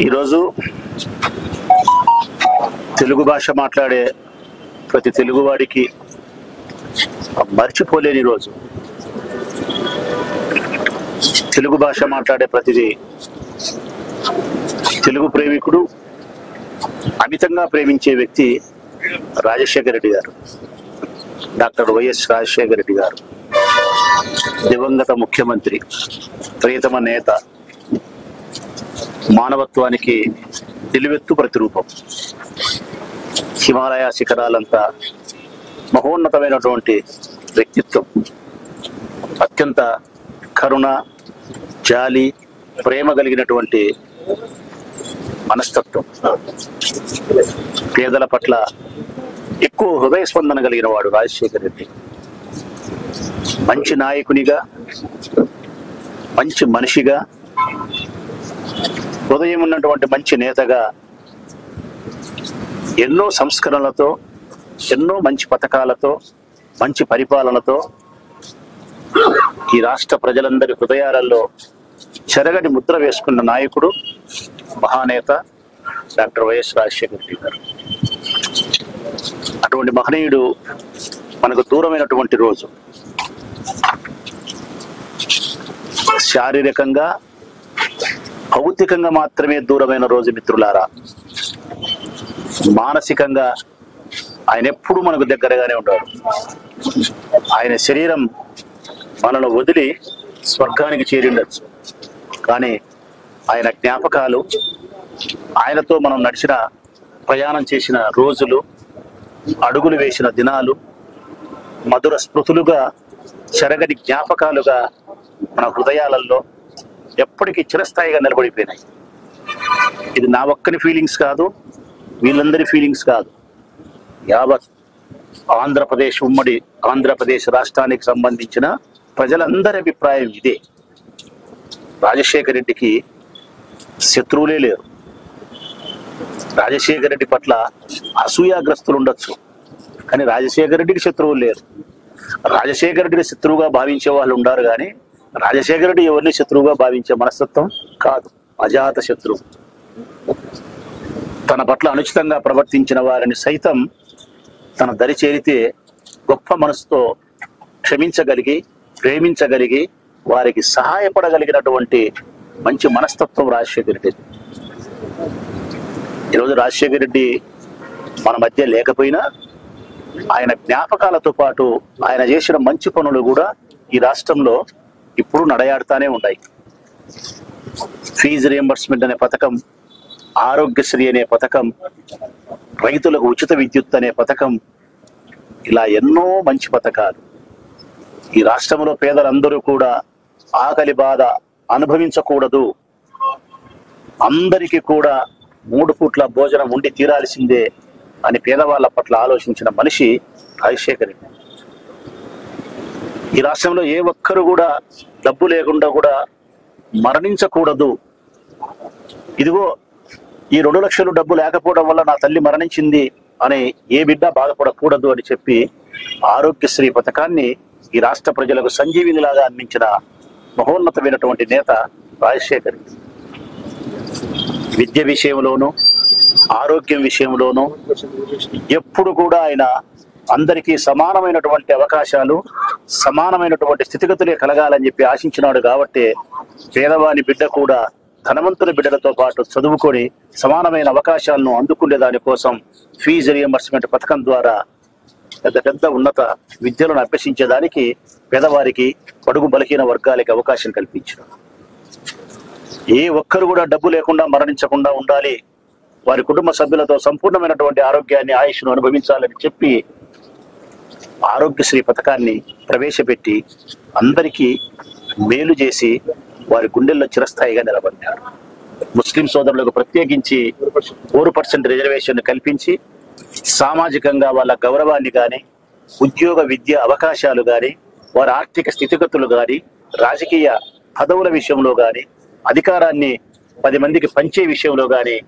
ఈరోజు తెలుగు భాష మాట్లాడే ప్రతి తెలుగువాడికి మర్చిపోలేని రోజు. తెలుగు భాష మాట్లాడే ప్రతిదీ తెలుగు ప్రేమికుడు అమితంగా ప్రేమించే వ్యక్తి రాజశేఖర రెడ్డి గారు, డాక్టర్ వైఎస్ రాజశేఖర రెడ్డి గారు. దివంగత ముఖ్యమంత్రి, ప్రియతమ నేత, మానవత్వానికి నిలువెత్తు ప్రతిరూపం. హిమాలయ శిఖరాలంతా మహోన్నతమైనటువంటి వ్యక్తిత్వం, అత్యంత కరుణ, జాలి, ప్రేమ కలిగినటువంటి మనస్తత్వం, పేదల పట్ల ఎక్కువ హృదయ స్పందన కలిగిన వాడు రాజశేఖర రెడ్డి. మంచి నాయకునిగా, మంచి మనిషిగా, హృదయం ఉన్నటువంటి మంచి నేతగా, ఎన్నో సంస్కరణలతో, ఎన్నో మంచి పథకాలతో, మంచి పరిపాలనతో ఈ రాష్ట్ర ప్రజలందరి హృదయాలలో చెరగని ముద్ర వేసుకున్న నాయకుడు, మహానేత డాక్టర్ వైఎస్ రాజశేఖర రెడ్డి గారు. అటువంటి మహనీయుడు మనకు దూరమైనటువంటి రోజు. శారీరకంగా, భౌతికంగా మాత్రమే దూరమైన రోజు మిత్రులారా. మానసికంగా ఆయన ఎప్పుడు మనకు దగ్గరగానే ఉంటాడు. ఆయన శరీరం మనను వదిలి స్వర్గానికి చేరిండొచ్చు, కానీ ఆయన జ్ఞాపకాలు, ఆయనతో మనం నడిచిన, ప్రయాణం చేసిన రోజులు, అడుగులు వేసిన దినాలు మధుర స్మృతులుగా, చెరగని జ్ఞాపకాలుగా మన హృదయాలలో ఎప్పటికీ చిరస్థాయిగా నిలబడిపోయినాయి. ఇది నా ఒక్కని ఫీలింగ్స్ కాదు, వీళ్ళందరి ఫీలింగ్స్ కాదు. యావత్ ఆంధ్రప్రదేశ్, ఉమ్మడి ఆంధ్రప్రదేశ్ రాష్ట్రానికి సంబంధించిన ప్రజలందరి అభిప్రాయం ఇదే. రాజశేఖర రెడ్డికి శత్రువులే లేరు. రాజశేఖర రెడ్డి పట్ల అసూయాగ్రస్తులు ఉండొచ్చు, కానీ రాజశేఖర రెడ్డికి శత్రువులు లేరు. రాజశేఖర రెడ్డిని శత్రువుగా భావించే వాళ్ళు ఉండారు, కానీ రాజశేఖర రెడ్డి ఎవరిని శత్రువుగా భావించే మనస్తత్వం కాదు. అజాత శత్రువు. తన పట్ల అనుచితంగా ప్రవర్తించిన వారిని సైతం తన దరి చేరితే గొప్ప మనసుతో క్షమించగలిగి, ప్రేమించగలిగి, వారికి సహాయపడగలిగినటువంటి మంచి మనస్తత్వం రాజశేఖర రెడ్డి. ఈరోజు రాజశేఖర రెడ్డి మన మధ్య లేకపోయినా ఆయన జ్ఞాపకాలతో పాటు ఆయన చేసిన మంచి పనులు కూడా ఈ రాష్ట్రంలో ఇప్పుడు నడయాడుతూనే ఉన్నాయి. ఫీజు రియంబర్స్మెంట్ అనే పథకం, ఆరోగ్యశ్రీ అనే పథకం, రైతులకు ఉచిత విద్యుత్ అనే పథకం, ఇలా ఎన్నో మంచి పథకాలు. ఈ రాష్ట్రంలో పేదలందరూ కూడా ఆకలి బాధ అనుభవించకూడదు, అందరికీ కూడా 3 పూట్ల భోజనం ఉండి తీరాల్సిందే అని పేదవాళ్ళ పట్ల ఆలోచించిన మనిషి రాజశేఖర రెడ్డి. ఈ రాష్ట్రంలో ఏ ఒక్కరు కూడా డబ్బు లేకుండా కూడా మరణించకూడదు. ఇదిగో ఈ 2 లక్షలు డబ్బు లేకపోవడం వల్ల నా తల్లి మరణించింది అని ఏ బిడ్డ బాధపడకూడదు అని చెప్పి ఆరోగ్యశ్రీ పథకాన్ని ఈ రాష్ట్ర ప్రజలకు సంజీవినిలాగా అందించిన మహోన్నతమైనటువంటి నేత రాజశేఖర్. విద్య విషయంలోనూ, ఆరోగ్యం విషయంలోనూ ఎప్పుడు కూడా ఆయన అందరికీ సమానమైనటువంటి అవకాశాలు, సమానమైనటువంటి స్థితిగతులే కలగాలని చెప్పి ఆశించినాడు. కాబట్టి పేదవాని బిడ్డ కూడా ధనవంతుల బిడ్డలతో పాటు చదువుకొని సమానమైన అవకాశాలను అందుకునే దానికోసం ఫీజు రియంబర్స్మెంట్ పథకం ద్వారా పెద్ద పెద్ద ఉన్నత విద్యలను అభ్యసించేదానికి పేదవారికి, బడుగు బలహీన వర్గాలకి అవకాశం కల్పించారు. ఏ ఒక్కరు కూడా డబ్బు లేకుండా మరణించకుండా ఉండాలి, వారి కుటుంబ సభ్యులతో సంపూర్ణమైనటువంటి ఆరోగ్యాన్ని, ఆయుష్ను అనుభవించాలని చెప్పి ఆరోగ్యశ్రీ పథకాన్ని ప్రవేశపెట్టి అందరికీ మేలు చేసి వారి గుండెల్లో చిరస్థాయిగా నిలబడ్డారు. ముస్లిం సోదరులకు ప్రత్యేకించి 4% రిజర్వేషన్ కల్పించి సామాజికంగా వాళ్ళ గౌరవాన్ని కానీ, ఉద్యోగ విద్య అవకాశాలు కానీ, వారి ఆర్థిక స్థితిగతులు కానీ, రాజకీయ పదవుల విషయంలో కానీ, అధికారాన్ని 10 మందికి పంచే విషయంలో కానీ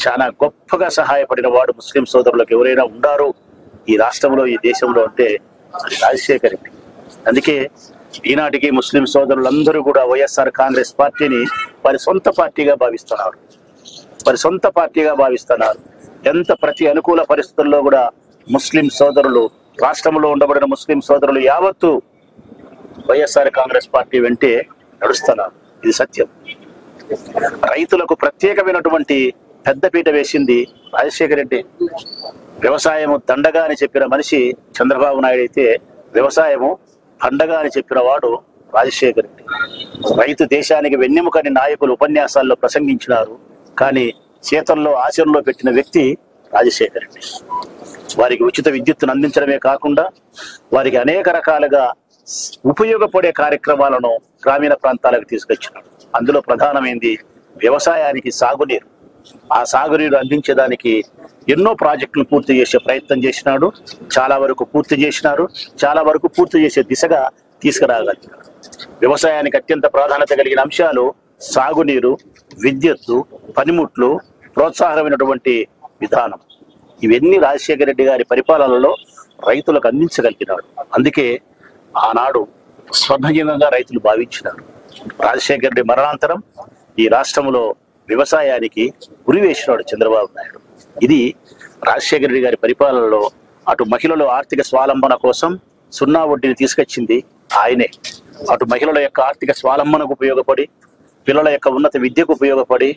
చాలా గొప్పగా సహాయపడిన వాడు ముస్లిం సోదరులకు ఎవరైనా ఉండారు ఈ రాష్ట్రంలో, ఈ దేశంలో అంటే రాజశేఖర్ రెడ్డి. అందుకే ఈనాటికి ముస్లిం సోదరులందరూ కూడా వైఎస్ఆర్ కాంగ్రెస్ పార్టీని వారి సొంత పార్టీగా భావిస్తున్నారు. ఎంత ప్రతి అనుకూల పరిస్థితుల్లో కూడా ముస్లిం సోదరులు, రాష్ట్రంలో ఉండబడిన ముస్లిం సోదరులు యావత్తు వైఎస్ఆర్ కాంగ్రెస్ పార్టీ వెంటే నడుస్తున్నారు. ఇది సత్యం. రైతులకు ప్రత్యేకమైనటువంటి పెద్దపీట వేసింది రాజశేఖర రెడ్డి. వ్యవసాయము దండగా అని చెప్పిన మనిషి చంద్రబాబు నాయుడు అయితే, వ్యవసాయము పండగ అని చెప్పిన వాడు రాజశేఖర రెడ్డి. రైతు దేశానికి వెన్నెముకని నాయకులు ఉపన్యాసాల్లో ప్రసంగించినారు, కానీ చేతల్లో ఆచరణలో పెట్టిన వ్యక్తి రాజశేఖర రెడ్డి. వారికి ఉచిత విద్యుత్తును అందించడమే కాకుండా వారికి అనేక రకాలుగా ఉపయోగపడే కార్యక్రమాలను గ్రామీణ ప్రాంతాలకు తీసుకొచ్చినాడు. అందులో ప్రధానమైంది వ్యవసాయానికి సాగునీరు. ఆ సాగునీరు అందించేదానికి ఎన్నో ప్రాజెక్టులు పూర్తి చేసే ప్రయత్నం చేసినాడు. చాలా వరకు పూర్తి చేసే దిశగా తీసుకురాగలిగినాడు. వ్యవసాయానికి అత్యంత ప్రాధాన్యత కలిగిన అంశాలు సాగునీరు, విద్యుత్తు, పనిముట్లు, ప్రోత్సాహమైనటువంటి విధానం. ఇవన్నీ రాజశేఖర రెడ్డి గారి పరిపాలనలో రైతులకు అందించగలిగినాడు. అందుకే ఆనాడు స్వర్ణయుగంగా రైతులు భావించినారు. రాజశేఖర రెడ్డి మరణాంతరం ఈ రాష్ట్రంలో వ్యవసాయానికి ఉరివేసినాడు చంద్రబాబు నాయుడు. ఇది రాజశేఖర రెడ్డి గారి పరిపాలనలో అటు మహిళల ఆర్థిక స్వావలంబన కోసం సున్నా వడ్డీని తీసుకొచ్చింది ఆయనే. అటు మహిళల యొక్క ఆర్థిక స్వావలంబనకు ఉపయోగపడి, పిల్లల యొక్క ఉన్నత విద్యకు ఉపయోగపడి,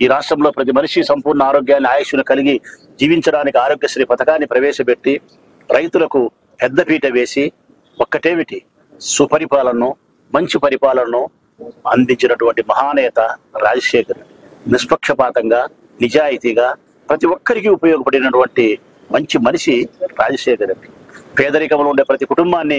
ఈ రాష్ట్రంలో ప్రతి మనిషి సంపూర్ణ ఆరోగ్యాన్ని, ఆయుష్ను కలిగి జీవించడానికి ఆరోగ్యశ్రీ పథకాన్ని ప్రవేశపెట్టి రైతులకు పెద్దపీట వేసి ఒక్కటేమిటి సుపరిపాలనను, మంచి పరిపాలనను అందించినటువంటి మహానేత రాజశేఖర్. నిష్పక్షపాతంగా, నిజాయితీగా ప్రతి ఒక్కరికి ఉపయోగపడినటువంటి మంచి మనిషి రాజశేఖర్ రెడ్డి. పేదరికంలో ఉండే ప్రతి కుటుంబాన్ని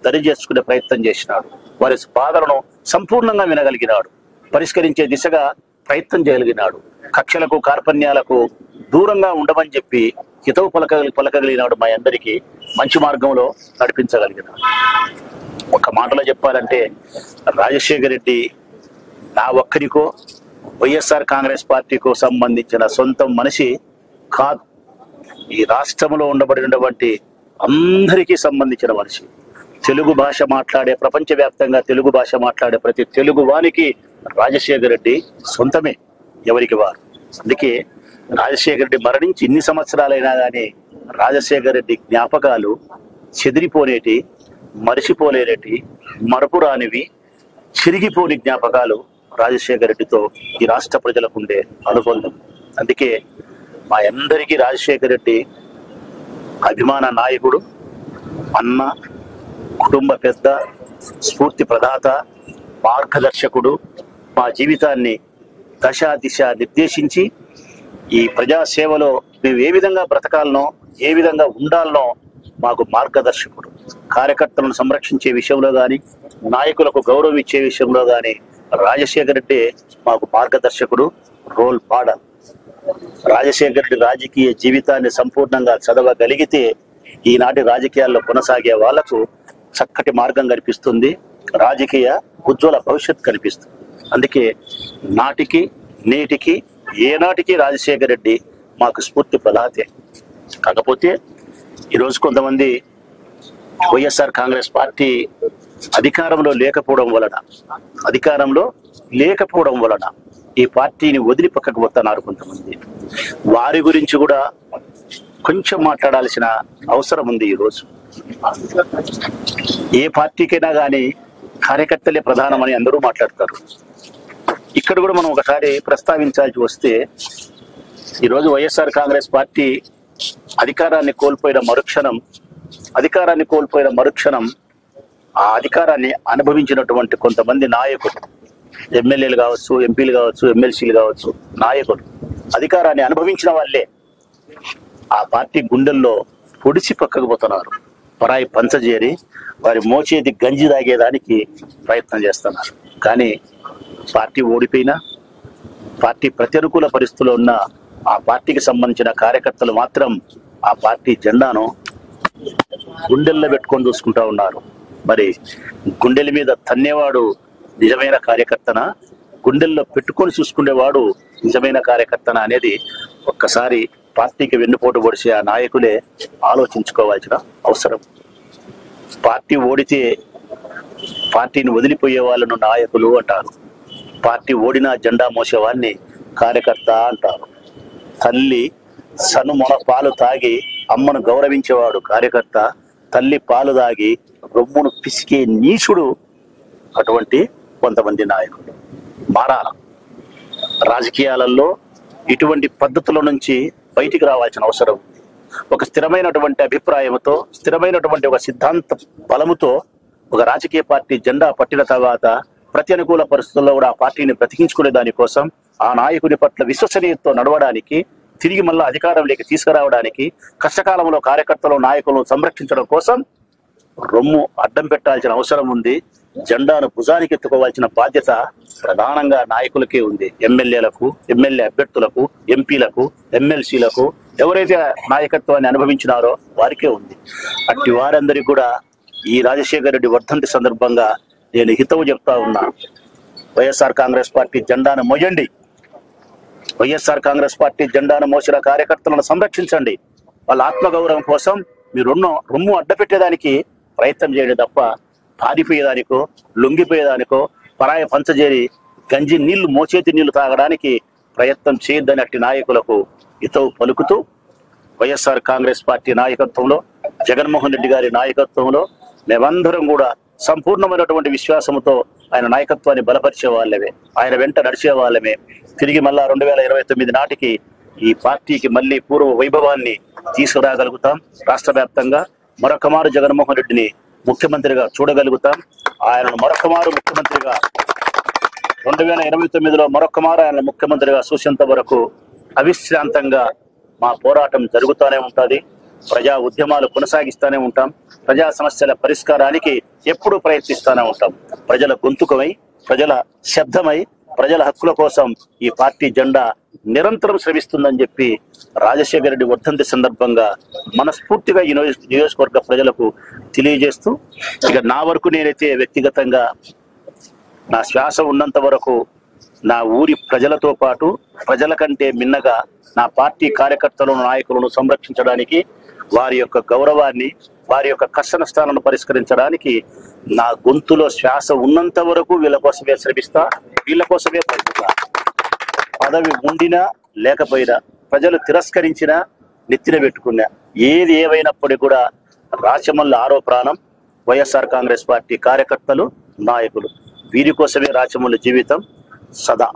దరి చేసుకునే ప్రయత్నం చేసినాడు. వారి బాధలను సంపూర్ణంగా వినగలిగినాడు, పరిష్కరించే దిశగా ప్రయత్నం చేయగలిగినాడు. కక్షలకు, కార్పణ్యాలకు దూరంగా ఉండమని చెప్పి హితవు పలకగలిగినాడు. మా అందరికీ మంచి మార్గంలో నడిపించగలిగినాడు. ఒక మాటలో చెప్పాలంటే రాజశేఖర రెడ్డి నా ఒక్కరికో వైఎస్ఆర్ కాంగ్రెస్ పార్టీకో సంబంధించిన సొంత మనిషి కాదు. ఈ రాష్ట్రంలో ఉండబడినటువంటి అందరికీ సంబంధించిన మనిషి. తెలుగు భాష మాట్లాడే, ప్రపంచవ్యాప్తంగా తెలుగు భాష మాట్లాడే ప్రతి తెలుగు వానికి రాజశేఖర రెడ్డి సొంతమే, ఎవరికి వారు. అందుకే రాజశేఖర రెడ్డి మరణించి ఇన్ని సంవత్సరాలైనా కానీ రాజశేఖర రెడ్డి జ్ఞాపకాలు చెదిరిపోనేటి, మరిచిపోలేనటి, మరపురానివి, చిరిగిపోని జ్ఞాపకాలు రాజశేఖర రెడ్డితో ఈ రాష్ట్ర ప్రజలకు ఉండే అనుబంధం. అందుకే మా అందరికీ రాజశేఖర రెడ్డి అభిమాన నాయకుడు, అన్న, కుటుంబ పెద్ద, స్ఫూర్తి ప్రదాత, మార్గదర్శకుడు. మా జీవితాన్ని దశ దిశ నిర్దేశించి ఈ ప్రజాసేవలో మేము ఏ విధంగా బ్రతకాలనో, ఏ విధంగా ఉండాలనో మాకు మార్గదర్శకుడు. కార్యకర్తలను సంరక్షించే విషయంలో కానీ, నాయకులకు గౌరవం ఇచ్చే విషయంలో కానీ రాజశేఖర రెడ్డి మాకు మార్గదర్శకుడు, రోల్ మోడల్. రాజశేఖర రెడ్డి రాజకీయ జీవితాన్ని సంపూర్ణంగా చదవగలిగితే ఈనాటి రాజకీయాల్లో కొనసాగే వాళ్లకు చక్కటి మార్గం కనిపిస్తుంది, రాజకీయ ఉజ్వల భవిష్యత్తు కనిపిస్తుంది. అందుకే నాటికి నేటికి ఏనాటికి రాజశేఖర రెడ్డి మాకు స్ఫూర్తి ప్రదాతే. కాకపోతే ఈరోజు కొంతమంది వైఎస్ఆర్ కాంగ్రెస్ పార్టీ అధికారంలో లేకపోవడం వలన ఈ పార్టీని వదిలి పక్కకు పోతున్నారు కొంతమంది. వారి గురించి కూడా కొంచెం మాట్లాడాల్సిన అవసరం ఉంది. ఈరోజు ఏ పార్టీకైనా కానీ కార్యకర్తలే ప్రధానమని అందరూ మాట్లాడతారు. ఇక్కడ కూడా మనం ఒకసారి ప్రస్తావించాల్సి వస్తే, ఈరోజు వైఎస్ఆర్ కాంగ్రెస్ పార్టీ అధికారాన్ని కోల్పోయిన మరుక్షణం ఆ అధికారాన్ని అనుభవించినటువంటి కొంతమంది నాయకులు, ఎమ్మెల్యేలు కావచ్చు, ఎంపీలు కావచ్చు, ఎమ్మెల్సీలు కావచ్చు, నాయకులు అధికారాన్ని అనుభవించిన వాళ్ళే ఆ పార్టీ గుండెల్లో పొడిచి పక్కకు పోతున్నారు. పరాయి పంచజేరి వారి మోచేది గంజి తాగేదానికి ప్రయత్నం చేస్తున్నారు. కానీ పార్టీ ఓడిపోయినా, పార్టీ ప్రతికూల పరిస్థితుల్లో ఉన్న ఆ పార్టీకి సంబంధించిన కార్యకర్తలు మాత్రం ఆ పార్టీ జెండాను గుండెల్లో పెట్టుకొని చూసుకుంటా ఉన్నారు. మరి గుండెల మీద తన్నేవాడు నిజమైన కార్యకర్తన, గుండెల్లో పెట్టుకొని చూసుకునేవాడు నిజమైన కార్యకర్తన అనేది ఒక్కసారి పార్టీకి వెన్నుపోటు పొడిచే ఆ నాయకులే ఆలోచించుకోవాల్సిన అవసరం. పార్టీ ఓడితే పార్టీని వదిలిపోయే వాళ్ళను నాయకులు అంటారు. పార్టీ ఓడినా జెండా మోసేవాడిని కార్యకర్త అంటారు. తల్లి సనుమొన పాలు తాగి అమ్మను గౌరవించేవాడు కార్యకర్త. తల్లి పాలు తాగి రొమ్మును పిసికే నీచుడు అటువంటి కొంతమంది నాయకులు. మారాల రాజకీయాలలో ఇటువంటి పద్ధతుల నుంచి బయటికి రావాల్సిన అవసరం ఉంది. ఒక స్థిరమైనటువంటి అభిప్రాయంతో, స్థిరమైనటువంటి ఒక సిద్ధాంత బలముతో ఒక రాజకీయ పార్టీ జెండా పట్టిన తర్వాత ప్రతి అనుకూల పరిస్థితుల్లో కూడా ఆ పార్టీని బ్రతికించుకునే దానికోసం, ఆ నాయకుని పట్ల విశ్వసనీయతతో నడవడానికి, తిరిగి మళ్ళీ అధికారంలోకి తీసుకురావడానికి, కష్టకాలంలో కార్యకర్తలు నాయకులను సంరక్షించడం కోసం రొమ్ము అడ్డం పెట్టాల్సిన అవసరం ఉంది. జెండాను భుజానికి ఎత్తుకోవాల్సిన బాధ్యత ప్రధానంగా నాయకులకే ఉంది. ఎమ్మెల్యేలకు, ఎమ్మెల్యే అభ్యర్థులకు, ఎంపీలకు, ఎమ్మెల్సీలకు, ఎవరైతే నాయకత్వాన్ని అనుభవించినారో వారికే ఉంది. అట్టి వారందరికీ కూడా ఈ రాజశేఖర రెడ్డి వర్ధంతి సందర్భంగా నేను హితవు చెప్తా ఉన్నా. వైఎస్ఆర్ కాంగ్రెస్ పార్టీ జెండాను మోయండి. వైఎస్ఆర్ కాంగ్రెస్ పార్టీ జెండాను మోసిన కార్యకర్తలను సంరక్షించండి. వాళ్ళ ఆత్మగౌరవం కోసం మీరు రొమ్ము అడ్డపెట్టేదానికి ప్రయత్నం చేయండి తప్ప పారిపోయేదానికో, లొంగిపోయేదానికో, పరాయ పంచజేరి గంజి నీళ్లు, మోచేతి నీళ్లు తాగడానికి ప్రయత్నం చేయొద్దని అట్టి నాయకులకు హితవు పలుకుతూ, వైఎస్ఆర్ కాంగ్రెస్ పార్టీ నాయకత్వంలో, జగన్మోహన్ రెడ్డి గారి నాయకత్వంలో మేమందరం కూడా సంపూర్ణమైనటువంటి విశ్వాసంతో ఆయన నాయకత్వాన్ని బలపరిచే వాళ్ళమే, ఆయన వెంట నడిచే వాళ్ళమే. తిరిగి మళ్ళా 2029 నాటికి ఈ పార్టీకి మళ్ళీ పూర్వ వైభవాన్ని తీసుకురాగలుగుతాం. రాష్ట్ర వ్యాప్తంగా మరొక మారు జగన్మోహన్ రెడ్డిని ముఖ్యమంత్రిగా చూడగలుగుతాం. ఆయనను మరొక మారు ముఖ్యమంత్రిగా 2029లో మరొక మారు ఆయన ముఖ్యమంత్రిగా చూసేంత వరకు అవిశ్రాంతంగా మా పోరాటం జరుగుతూనే ఉంటుంది. ప్రజా ఉద్యమాలు కొనసాగిస్తూనే ఉంటాం. ప్రజా సమస్యల పరిష్కారానికి ఎప్పుడూ ప్రయత్నిస్తూనే ఉంటాం. ప్రజల గొంతుకమై, ప్రజల శబ్దమై, ప్రజల హక్కుల కోసం ఈ పార్టీ జెండా నిరంతరం శ్రమిస్తుందని చెప్పి రాజశేఖర రెడ్డి వర్ధంతి సందర్భంగా మనస్ఫూర్తిగా ఈ నియోజకవర్గ ప్రజలకు తెలియజేస్తూ, ఇక నా వరకు నేనైతే వ్యక్తిగతంగా నా శ్వాస ఉన్నంత వరకు నా ఊరి ప్రజలతో పాటు ప్రజల కంటే మిన్నగా నా పార్టీ కార్యకర్తలను, నాయకులను సంరక్షించడానికి, వారి యొక్క గౌరవాన్ని, వారి యొక్క కష్ట నష్టాలను పరిష్కరించడానికి నా గొంతులో శ్వాస ఉన్నంత వరకు వీళ్ళ కోసమే శ్రమిస్తా, వీళ్ళ కోసమే ప్రయత్నిస్తా. పదవి ఉండినా లేకపోయినా, ప్రజలు తిరస్కరించినా, నెత్తిన పెట్టుకున్నా, ఏది ఏమైనప్పటికీ కూడా రాచమల్లి ఆరో ప్రాణం వైఎస్ఆర్ కాంగ్రెస్ పార్టీ కార్యకర్తలు, నాయకులు. వీరి కోసమే రాచమల్లి జీవితం సదా.